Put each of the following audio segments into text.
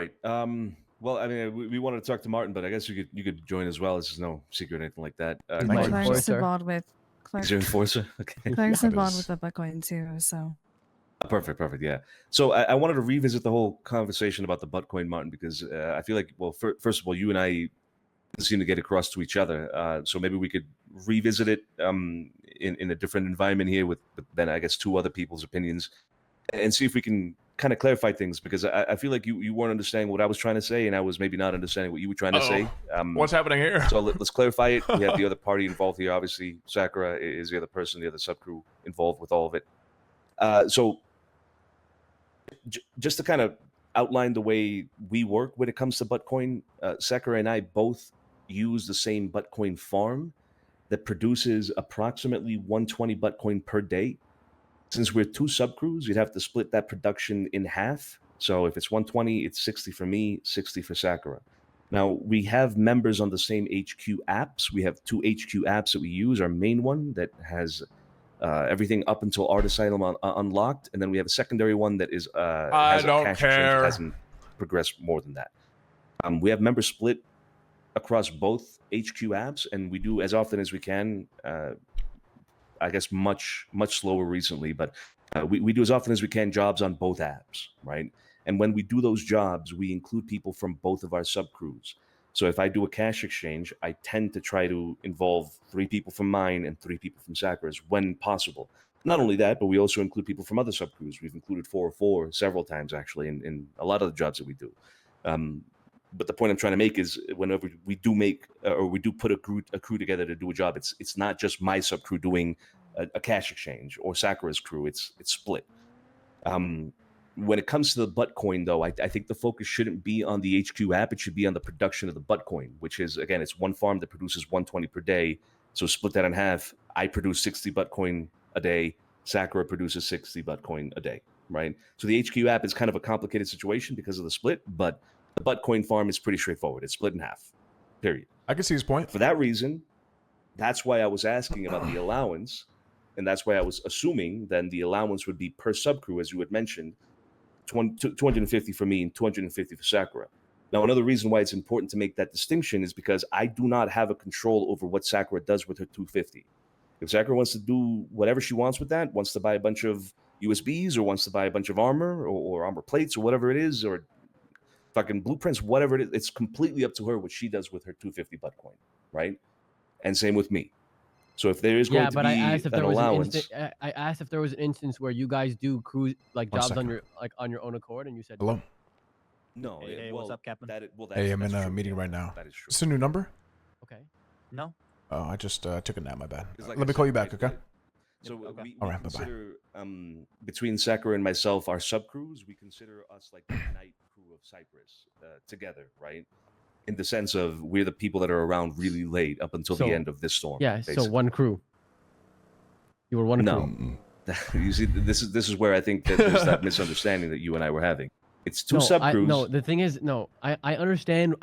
right. Well, I mean, we wanted to talk to Martin, but I guess you could join as well. This is no secret or anything like that. He's my Clark, Clark's enforcer. involved with is your enforcer? Okay. Clark's Yeah, it involved is. with the Butcoin too. So Perfect. Yeah. So I wanted to revisit the whole conversation about the Butcoin, Martin, because I feel like, well, first of all, you and I seem to get across to each other. So maybe we could revisit it in a different environment here with then I guess two other people's opinions, and see if we can kind of clarify things, because I feel like you weren't understanding what I was trying to say, and I was maybe not understanding what you were trying to say. What's happening here? So let's clarify it. We have the other party involved here. Obviously, Sakura is the other person, the other subcrew involved with all of it. So just to kind of outline the way we work when it comes to Butcoin, Sakura and I both use the same Butcoin farm that produces approximately 120 Butcoin per day. Since we're two subcrews, you'd have to split that production in half. So if it's 120, it's 60 for me, 60 for Sakura. Now, we have members on the same HQ apps. We have two HQ apps that we use. Our main one that has everything up until Art Asylum unlocked, and then we have a secondary one that is has a cash exchange that hasn't progressed more than that. We have members split across both HQ apps, and we do as often as we can. I guess much slower recently, but we do as often as we can jobs on both apps, right? And when we do those jobs, we include people from both of our subcrews. So if I do a cash exchange, I tend to try to involve 3 people from mine and 3 people from Sakura's when possible. Not only that, but we also include people from other subcrews. We've included 404 several times, actually, in a lot of the jobs that we do. But the point I'm trying to make is whenever we do make or we do put a crew together to do a job, it's not just my subcrew doing a cash exchange or Sakura's crew. It's split. When it comes to the Butcoin, though, I think the focus shouldn't be on the HQ app. It should be on the production of the Butcoin, which is, again, it's one farm that produces 120 per day. So split that in half. I produce 60 Butcoin a day. Sakura produces 60 Butcoin a day, right? So the HQ app is kind of a complicated situation because of the split, but the Butcoin farm is pretty straightforward. It's split in half, period. I can see his point. For that reason, that's why I was asking about the allowance, and that's why I was assuming then the allowance would be per subcrew, as you had mentioned, 250 for me and 250 for Sakura. Now, another reason why it's important to make that distinction is because I do not have a control over what Sakura does with her 250. If Sakura wants to do whatever she wants with that, wants to buy a bunch of USBs or wants to buy a bunch of armor or armor plates or whatever it is, or fucking blueprints, whatever it is, it's completely up to her what she does with her 250 Butcoin, right? And same with me. So if there is going to be an allowance, I asked if there was an instance where you guys do cruise like jobs on your own accord, and you said hello. No. Hey, well, what's up, Captain? Hey, I'm in a true. meeting right now. That is true. It's a new number. Okay. No. Oh, I just took a nap. My bad. Like Let me call you back, okay? So Okay. we All right, consider, between Sakura and myself, our subcrews, we consider us like the night crew of Cyprus together, right? In the sense of we're the people that are around really late up until the end of this storm. Yeah, basically. so one crew. You were one crew. No. You see, this is where I think that there's that misunderstanding that you and I were having. It's two subcrews. No, the thing is, I understand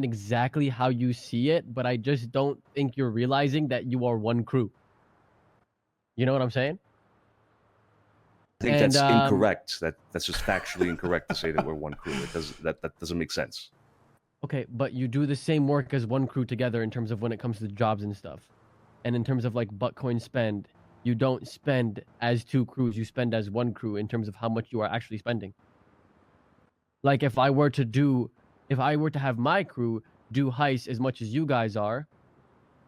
exactly how you see it, but I just don't think you're realizing that you are one crew. You know what I'm saying? I think that's incorrect. That's just factually incorrect to say that we're one crew. That doesn't make sense. Okay, but you do the same work as one crew together in terms of when it comes to jobs and stuff. And in terms of like Butcoin spend, you don't spend as 2 crews, you spend as 1 crew in terms of how much you are actually spending. Like if I were to have my crew do heists as much as you guys are,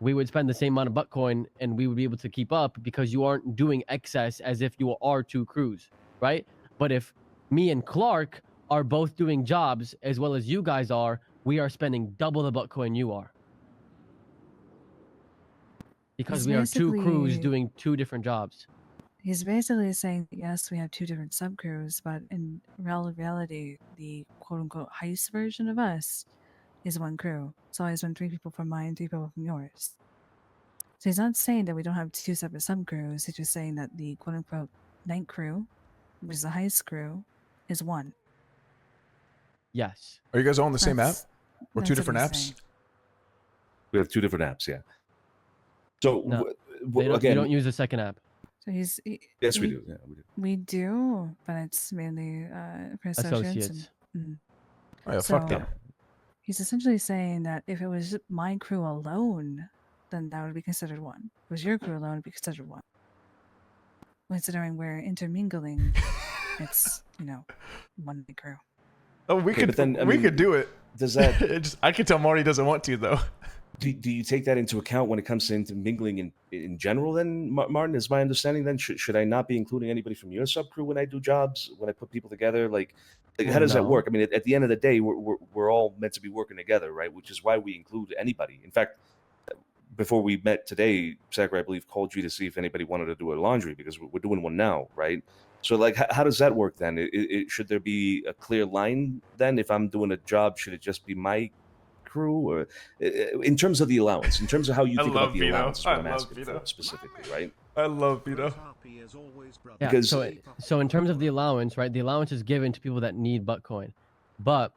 we would spend the same amount of Butcoin and we would be able to keep up because you aren't doing excess as if you are 2 crews, right? But if me and Clark are both doing jobs as well as you guys are, we are spending double the Butcoin you are. Because we are 2 crews doing 2 different jobs. he's basically saying that yes, we have 2 different subcrews, but in reality, the quote-unquote heist version of us is 1 crew. It's always been 3 people from mine, 3 people from yours. So he's not saying that we don't have 2 separate subcrews. He's just saying that the quote-unquote night crew, which is the heist crew, is 1. Yes. Are you guys all on the same app? Or 2 That's what different he's apps? saying. We have 2 different apps, yeah. So No, again, you don't use the second app. So yes, we do. Yeah, we do. We do, but it's mainly for associates. Associates. And, Oh, yeah, fuck So- them. He's essentially saying that if it was my crew alone, then that would be considered one. If it was your crew alone, it'd be considered one. Considering we're intermingling, it's, one big crew. Oh, we Okay, could but then, I we mean, could do it. Does that I can tell Marty doesn't want to though. do you take that into account when it comes to intermingling in general? Then, Martin, is my understanding. Then, should I not be including anybody from your sub crew when I do jobs, when I put people together? Like how does that No. work? I mean, at the end of the day, we're all meant to be working together, right? Which is why we include anybody. In fact, before we met today, Sakura, I believe, called you to see if anybody wanted to do a laundry because we're doing one now, right? So, like, how does that work then? Should there be a clear line then? If I'm doing a job, should it just be my crew, or in terms of the allowance, in terms of how you I think love about the Vito. allowance, is what I I'm love asking Vito. for specifically, right? I love Vito. Yeah, Because- so in terms of the allowance, right? The allowance is given to people that need Butcoin, but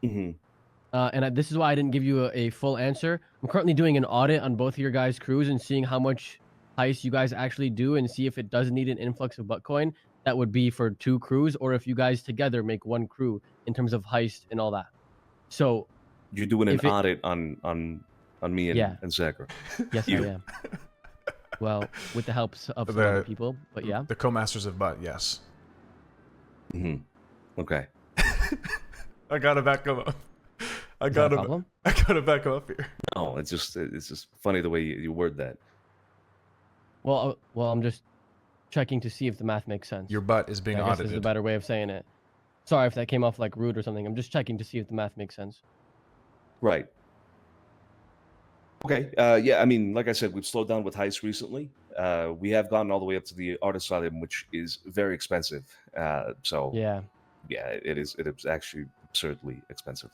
Hmm. this is why I didn't give you a full answer. I'm currently doing an audit on both of your guys' crews and seeing how much heist you guys actually do and see if it does need an influx of Butcoin. That would be for 2 crews, or if you guys together make 1 crew in terms of heist and all that. So You're doing an If it- audit on me and, Yeah. and Sakura. yes, You. I am. Well, with the help of some The- other people, but yeah. The co-masters of butt, yes. Hmm. Okay. I gotta back him up. I Is that a gotta problem? back him up here. No, it's just funny the way you word that. Well, I'm just checking to see if the math makes sense. Your butt is being I guess this is audited. the better way of saying it. Sorry if that came off like rude or something. I'm just checking to see if the math makes sense. Right. Okay. Yeah. I mean, like I said, we've slowed down with heist recently. We have gotten all the way up to the artist item, which is very expensive. So Yeah. yeah, it is actually absurdly expensive.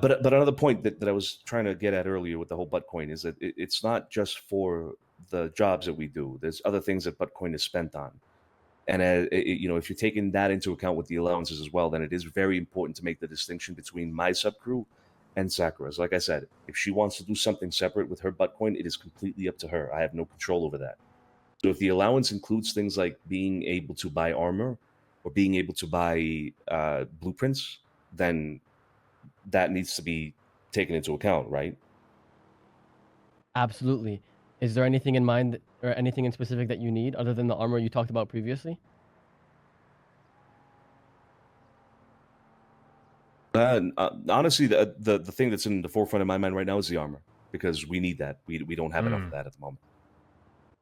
But another point that I was trying to get at earlier with the whole Butcoin is that it's not just for the jobs that we do. There's other things that Butcoin is spent on. And if you're taking that into account with the allowances as well, then it is very important to make the distinction between my sub crew and Sakura's. Like I said, if she wants to do something separate with her Butcoin, it is completely up to her. I have no control over that. So if the allowance includes things like being able to buy armor or being able to buy blueprints, then that needs to be taken into account, right? Absolutely. Is there anything in mind or anything in specific that you need other than the armor you talked about previously? Honestly, the thing that's in the forefront of my mind right now is the armor, because we need that. We don't have enough of that at the moment.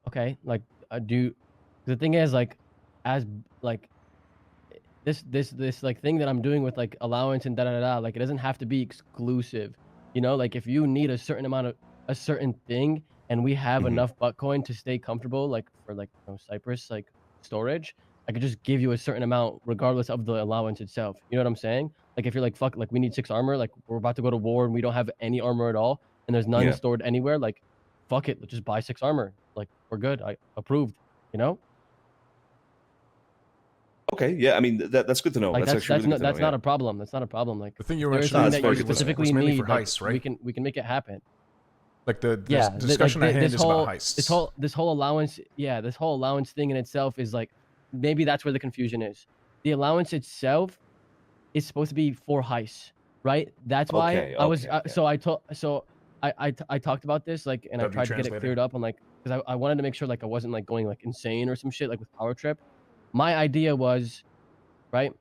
Okay, like the thing is like as like this like thing that I'm doing with like allowance and like it doesn't have to be exclusive. Like if you need a certain amount of a certain thing and we have Mhm. enough Butcoin to stay comfortable, like for like Cypress like storage, I could just give you a certain amount regardless of the allowance itself. You know what I'm saying? Like if you're like fuck, like we need 6 armor, like we're about to go to war and we don't have any armor at all, and there's none Yeah. stored anywhere, like fuck it, let's just buy 6 armor. Like we're good. I approved. You know? Okay, yeah, I mean that's good to know. Like that's actually really good to that's know, not yeah. a problem. That's not a problem. Like The thing you were there is mentioning something that's that you very good to know. specifically was mainly need. for Like, heists, right? We can make it happen. Like the Yeah, discussion at hand is about heists. This whole allowance, yeah, this whole allowance thing in itself is like maybe that's where the confusion is. The allowance itself is supposed to be for heists, right? That's why Okay, I was okay. I talked about this like, and I W tried to get it translator. cleared up on like because I wanted to make sure like I wasn't like going like insane or some shit like with Power Trip. My idea was, right,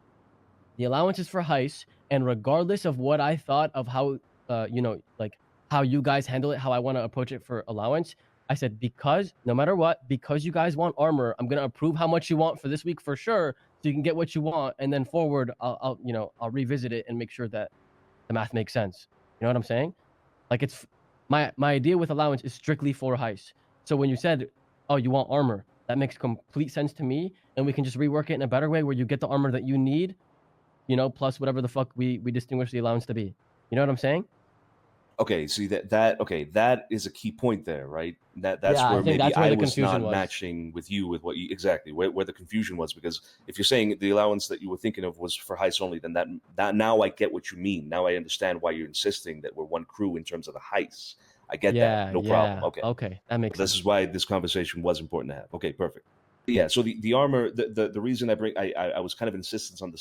the allowance is for heists, and regardless of what I thought of how like how you guys handle it, how I want to approach it for allowance, I said because no matter what, because you guys want armor, I'm gonna approve how much you want for this week for sure, so you can get what you want, and then forward I'll revisit it and make sure that the math makes sense. You know what I'm saying? Like it's my idea with allowance is strictly for heists. So when you said, oh, you want armor, that makes complete sense to me, and we can just rework it in a better way where you get the armor that you need, plus whatever the fuck we distinguish the allowance to be. You know what I'm saying? Okay, see that is a key point there, right? That's Yeah, I where think maybe that's where I the was confusion not was. matching with you with what you exactly where the confusion was, because if you're saying the allowance that you were thinking of was for heists only, then that now I get what you mean. Now I understand why you're insisting that we're one crew in terms of the heists. I get that, no problem. Okay, Okay, that makes this sense. is why this conversation was important to have. Okay, perfect. Yeah, so the armor, the reason I was kind of insistent on the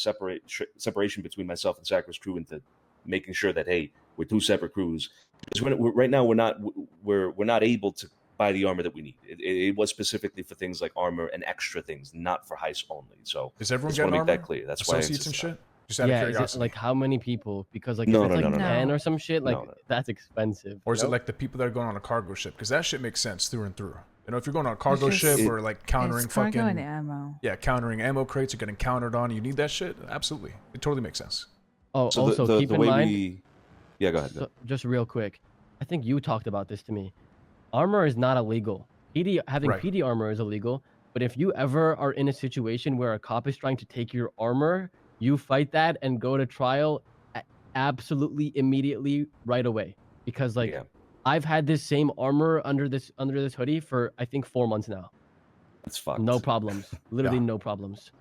separation between myself and Sakura's crew into making sure that, hey, we're two separate crews. Because right now we're not able to buy the armor that we need. It was specifically for things like armor and extra things, not for heist only. So Is everyone just want getting to make armor? that clear. That's why I Associates and insisted on shit. Just out of Yeah, is curiosity. it like how many people? Because like No, if it's no, like no, no, 10 no. or some shit, like No. that's expensive. Or is you it know? like the people that are going on a cargo ship? Because that shit makes sense through and through. You know, if you're going on a cargo just- ship It- or like countering It's cargo and fucking ammo. countering ammo crates are getting countered on, you need that shit. Absolutely, it totally makes sense. Oh, So also the keep in way mind. we, yeah, go ahead. So, just real quick, I think you talked about this to me. Armor is not illegal. Having Right. PD armor is illegal. But if you ever are in a situation where a cop is trying to take your armor, you fight that and go to trial absolutely immediately right away. Because like Yeah. I've had this same armor under this hoodie for I think 4 months now. It's fucked. No problems. Literally Yeah. no problems.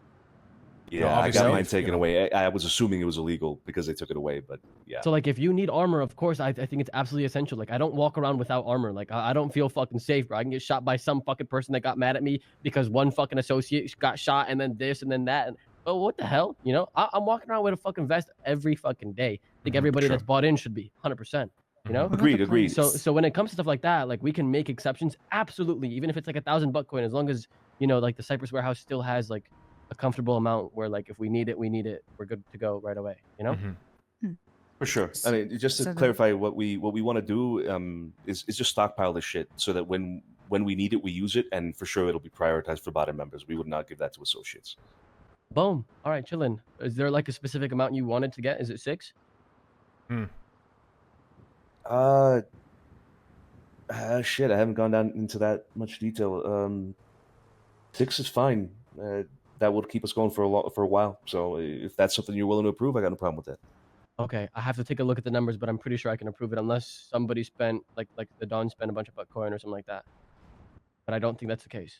Yeah, I obviously, got mine if, taken you know- away. I was assuming it was illegal because they took it away, but yeah. So like if you need armor, of course I think it's absolutely essential. Like I don't walk around without armor. Like I don't feel fucking safe, bro. I can get shot by some fucking person that got mad at me because one fucking associate got shot and then this and then that. And oh, what the hell? You know, I'm walking around with a fucking vest every fucking day. I think Mhm, everybody sure. that's bought in should be 100%. You know. What about Agreed, the agreed. plates? So when it comes to stuff like that, like we can make exceptions, absolutely. Even if it's like 1,000 Butcoin, as long as you know, like the Cypress warehouse still has like a comfortable amount where like if we need it, we need it. We're good to go right away. You know. Mhm. For sure. I mean, just to So the- clarify, what we want to do is just stockpile this shit so that when we need it, we use it, and for sure it'll be prioritized for bottom members. We would not give that to associates. Boom. All right, chillin'. Is there like a specific amount you wanted to get? Is it 6? Shit, I haven't gone down into that much detail. 6 is fine. That would keep us going for a while. So if that's something you're willing to approve, I got no problem with that. Okay, I have to take a look at the numbers, but I'm pretty sure I can approve it unless somebody spent like the Don spent a bunch of Butcoin or something like that. But I don't think that's the case,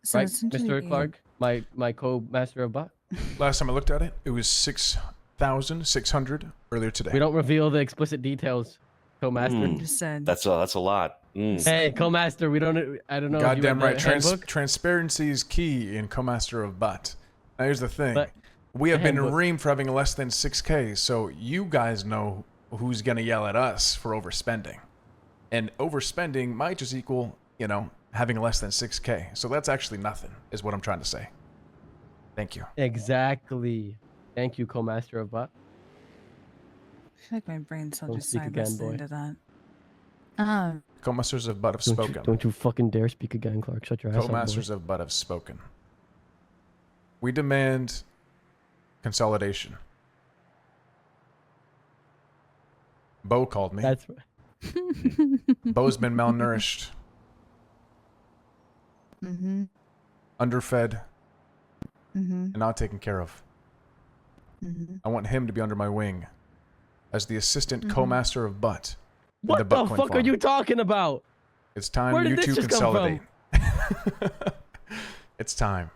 So right, essentially, Mr. Clark, my co-master of bot? Last time I looked at it, it was 6,600 earlier today. We don't reveal the explicit details, co-master. Mm. Understood. That's a lot. Mm. Hey, co-master, we don't. I don't know. if you Goddamn have right. the handbook. Transparency is key in Co-Master of Butt. Now here's the thing. But We have the been handbook- reamed for having less than 6K, so you guys know who's gonna yell at us for overspending. And overspending might just equal, you know, having less than 6K. So that's actually nothing, is what I'm trying to say. Thank you. Exactly. Thank you, co-master of bot. I feel like my brain cell Don't just speak started again, listening boy. to that. Co-Masters of Butt have spoken. Don't you fucking dare speak again, Clark. Shut your ass up, boy. Co-Masters of Butt have spoken. We demand consolidation. Bo called me. That's right. Bo's been malnourished, Mm-hmm. underfed, Mm-hmm. and not taken care of. Mm-hmm. I want him to be under my wing as the assistant Mhm. co-master of Butt. in What the Butcoin fuck are farm. you talking about? It's time Where did you this two just come from? consolidate. It's time.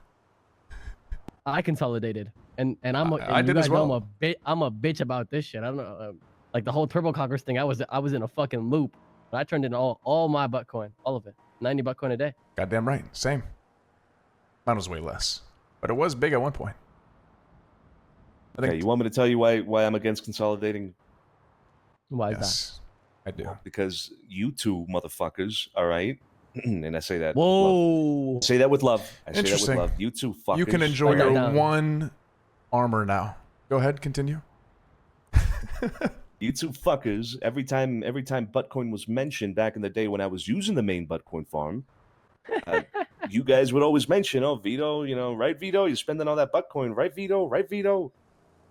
I consolidated, and I'm a, I and you did as guys know well. I'm a bitch about this shit. I don't know, like the whole turbo cockers thing. I was in a fucking loop. But I turned in all my Butcoin, all of it, 90 Butcoin a day. Goddamn right. Same. Mine was way less, but it was big at one point. I think Okay, you want me to tell you why I'm against consolidating? Why is yes, I do. Because you two motherfuckers, all right? And I say that. that? Whoa! I say that with love. I say that with Interesting. love. You two fuckers. You can enjoy Write that your down. one armor now. Go ahead, continue. You two fuckers. Every time Butcoin was mentioned back in the day when I was using the main Butcoin farm, you guys would always mention, "Oh, Vito, you know, right, Vito? You're spending all that Butcoin, right, Vito? Right, Vito?"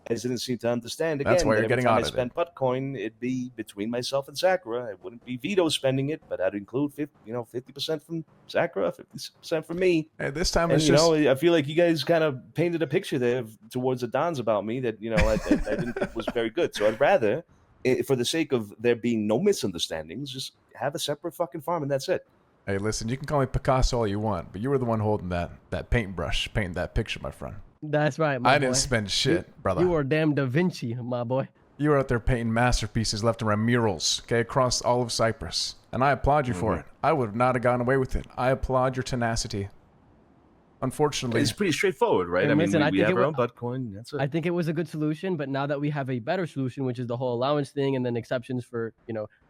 I just didn't seem to understand again. That's why that you're every getting time out I of it. spent Butcoin, it'd be between myself and Sakura. It wouldn't be Vito spending it, but I'd include 50% from Sakura, 50% from me. Hey, this time And it's you just know, I feel like you guys kind of painted a picture there towards the Dons about me that I didn't think was very good. So I'd rather, for the sake of there being no misunderstandings, just have a separate fucking farm and that's it. Hey, listen, you can call me Picasso all you want, but you were the one holding that paintbrush, painting that picture, my friend. That's right, my I boy. didn't spend shit, brother. You were damn Da Vinci, my boy. You were out there painting masterpieces left and right, murals, okay, across all of Cyprus. And I applaud you for it. I would not have gotten away with it. I applaud your tenacity. unfortunately, It's pretty straightforward, right? And I mean, listen, I we think have it our wa- own Butcoin. That's I it. think it was a good solution, but now that we have a better solution, which is the whole allowance thing, and then exceptions for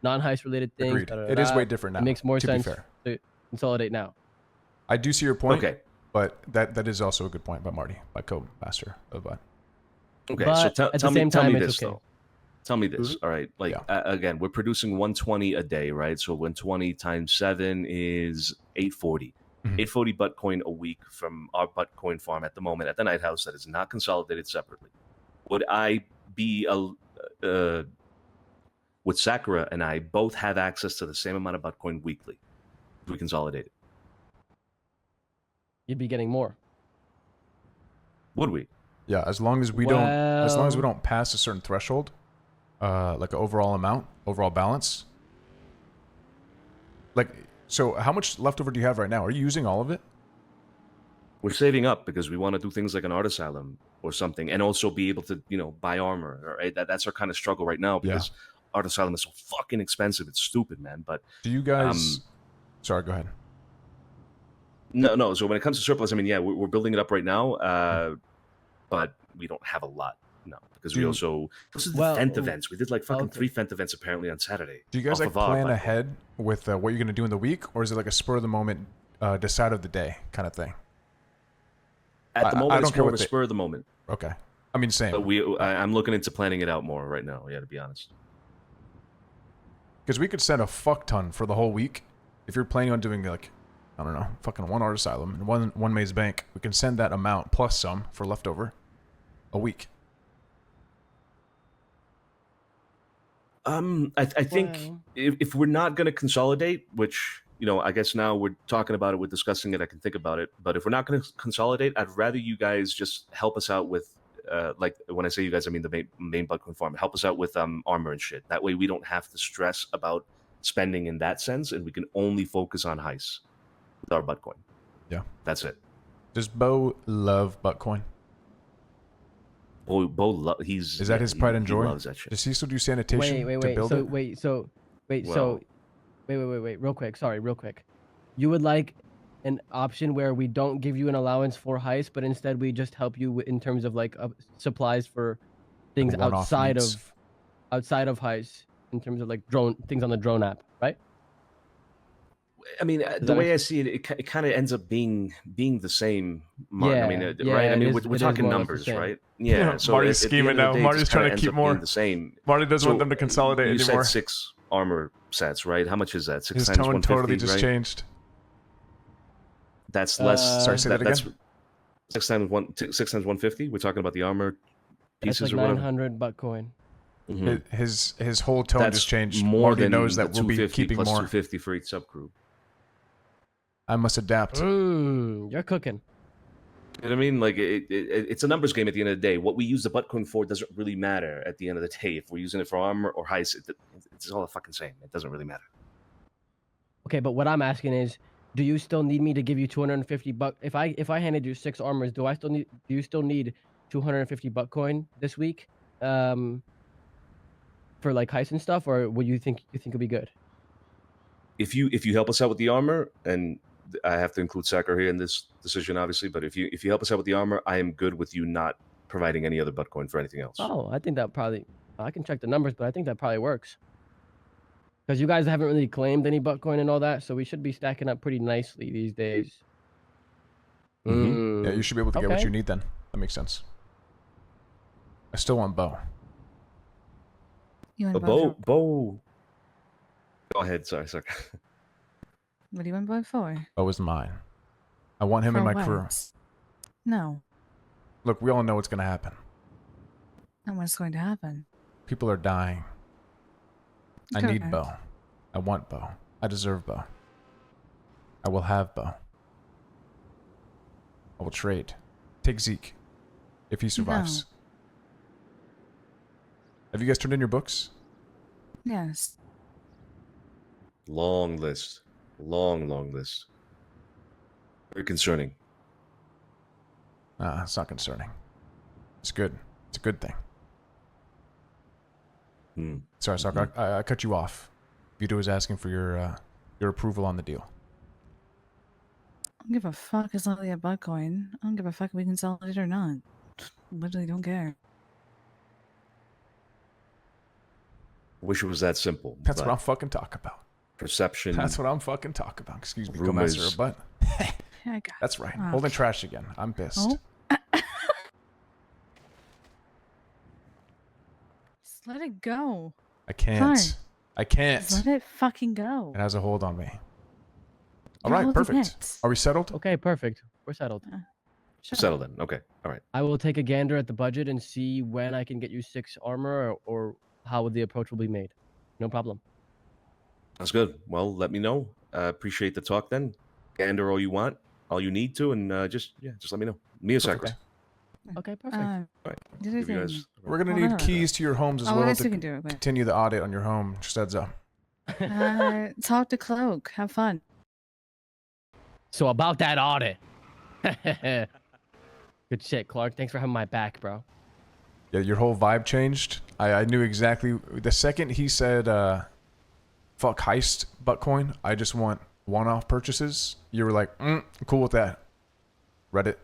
non-heist related things, agreed. It is way different now. It makes more to be sense fair, to consolidate now. I do see your point. Okay. But that is also a good point by Marty, my co-master of Bud. Okay. But So at the tell me same time, it's this okay. though. Tell me this. All right. Like again, we're producing 120 a day, right? So 120 times 7 is 840. 840 Butcoin a week from our Butcoin farm at the moment at the Night House that is not consolidated separately. Would I be would Sakura and I both have access to the same amount of Butcoin weekly if we consolidate it? You'd be getting more. Would we? Yeah, as long as we don't pass a certain threshold, like an overall amount, overall balance. Like, so how much leftover do you have right now? Are you using all of it? We're saving up because we want to do things like an art asylum or something, and also be able to, buy armor. Right? That's our kind of struggle right now because art asylum is so fucking expensive. It's stupid, man. But do you guys? Sorry, go ahead. No. So when it comes to surplus, I mean, yeah, we're building it up right now, but we don't have a lot. No, because we also those are the Fent events. We did like fucking 3 Fent events apparently on Saturday. Do you guys like plan ahead with what you're gonna do in the week, or is it like a spur of the moment, decide of the day kind of thing? At the moment, it's more of a spur of the moment. Okay, I mean same. But I'm looking into planning it out more right now. Yeah, to be honest. Because we could send a fuck ton for the whole week. If you're planning on doing like, I don't know, fucking 1 art asylum and one maze bank, we can send that amount plus some for leftover a week. I think if we're not going to consolidate, which I guess now we're talking about it, we're discussing it, I can think about it. But if we're not going to consolidate, I'd rather you guys just help us out with, like when I say you guys, I mean the main Butcoin farm. Help us out with armor and shit. That way we don't have to stress about spending in that sense, and we can only focus on heists with our Butcoin. Yeah, that's it. Does Bo love Butcoin? Bo is that his pride and joy? He loves that shit. Does he still do sanitation to build it? Wait, real quick. Sorry, real quick. You would like an option where we don't give you an allowance for heist, but instead we just help you in terms of like supplies for things outside of heist, in terms of like things on the drone app, right? I mean, the way I see it, it kind of ends up being the same. Mark. I mean, right? I mean, we're talking numbers, right? Yeah. So Marty's scheming now. Marty's trying to keep more. The same. Marty doesn't want them to consolidate anymore. You said 6 armor sets, right? How much is that? 6 His times tone 150, totally just right? changed. That's less. Sorry, say that again. That's 6 times 150. We're talking about the armor pieces that's like or whatever. 900 Butcoin. Mm-hmm. His whole tone just changed. More Marty than knows that we'll be keeping plus more. 250 for each subgroup. I must adapt. You're cooking. You know what I mean? Like it's a numbers game at the end of the day. What we use the Butcoin for doesn't really matter at the end of the day. If we're using it for armor or heist, it's all the fucking same. It doesn't really matter. Okay, but what I'm asking is, do you still need me to give you 250 bucks? If I handed you 6 armors, do you still need 250 Butcoin this week, for like heist and stuff, or would you think it'd be good? If you help us out with the armor, and I have to include Sakura here in this decision, obviously, but if you help us out with the armor, I am good with you not providing any other Butcoin for anything else. Oh, I think that probably, I can check the numbers, but I think that probably works. Because you guys haven't really claimed any Butcoin and all that, so we should be stacking up pretty nicely these days. Yeah, you should be able to get what you need then. That makes sense. I still want Bo. You want Bo. Go ahead, sorry. What do you want Bo for? Bo is mine. I want him in my crew. No. Look, we all know what's going to happen. Not what's going to happen. People are dying. I need Bo. I want Bo. I deserve Bo. I will have Bo. I will trade. Take Zeke. If he survives. No. Have you guys turned in your books? Yes. Long list. Long list. Very concerning. It's not concerning. It's good. It's a good thing. Sorry, Sakura. I cut you off. Vito was asking for your approval on the deal. don't give a fuck as long as they have Butcoin. I don't give a fuck if we consolidate or not. Literally don't care. Wish it was that simple. That's what but I'm fucking talking about. Perception. That's what I'm fucking talking about. Excuse me, Rumors. Master of Butt. Yeah, I got That's right. Oh. Holding trash again. I'm pissed. Oh. Just let it go. I can't. Fine. I can't. Just let it fucking go. It has a hold on me. All You're right, holding perfect. it. Are we settled? Okay, perfect. We're settled. Shut Settle up. then. Okay. All right. I will take a gander at the budget and see when I can get you 6 armor or how the approach will be made. No problem. That's good. Well, let me know. Appreciate the talk then. Gander all you want, all you need to, and just let me know. Me or Sakura. Okay, perfect. All right. The other Give you thing. guys. We're gonna Well, need no. keys to your homes as Oh, I well guess to we can do it. But, continue the audit on your home. Just heads up. talk to Cloak. Have fun. So about that audit. Good shit, Clark. Thanks for having my back, bro. Yeah, your whole vibe changed. I knew exactly the second he said fuck heist Butcoin, I just want one-off purchases. You were like, cool with that. Reddit,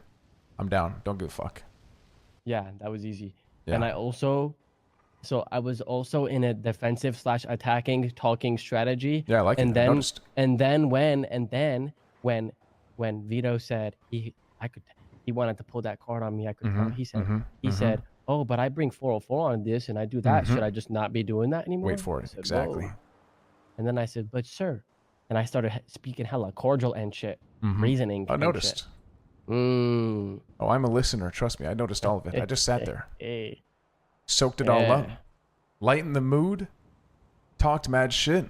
I'm down. Don't give a fuck. Yeah, that was easy. Yeah. And I was also in a defensive / attacking talking strategy. Yeah, I like and it. I then noticed. and then when Vito said he wanted to pull that card on me, I could tell. He said, "Oh, but I bring 404 on this and I do that. Should I just not be doing that anymore?" Wait for I it. said, Exactly. "Whoa." And then I said, "But sir," and I started speaking hella cordial and shit, reasoning. I and noticed. shit. Mm. Oh, I'm a listener. Trust me. I noticed all of it. I just sat there, Hey. soaked it all up, Yeah. lightened the mood, talked mad shit,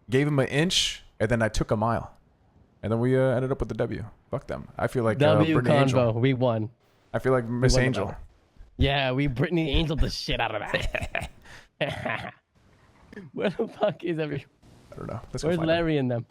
gave him an inch, and then I took a mile. And then we ended up with the W. Fuck them. I feel like W Brittany Angel. convo, we won. I feel like Miss won the Angel. battle. Yeah, we Brittany Angel the shit out of that. Where the fuck is every? I don't know. Let's go Where's find him. Larry and them?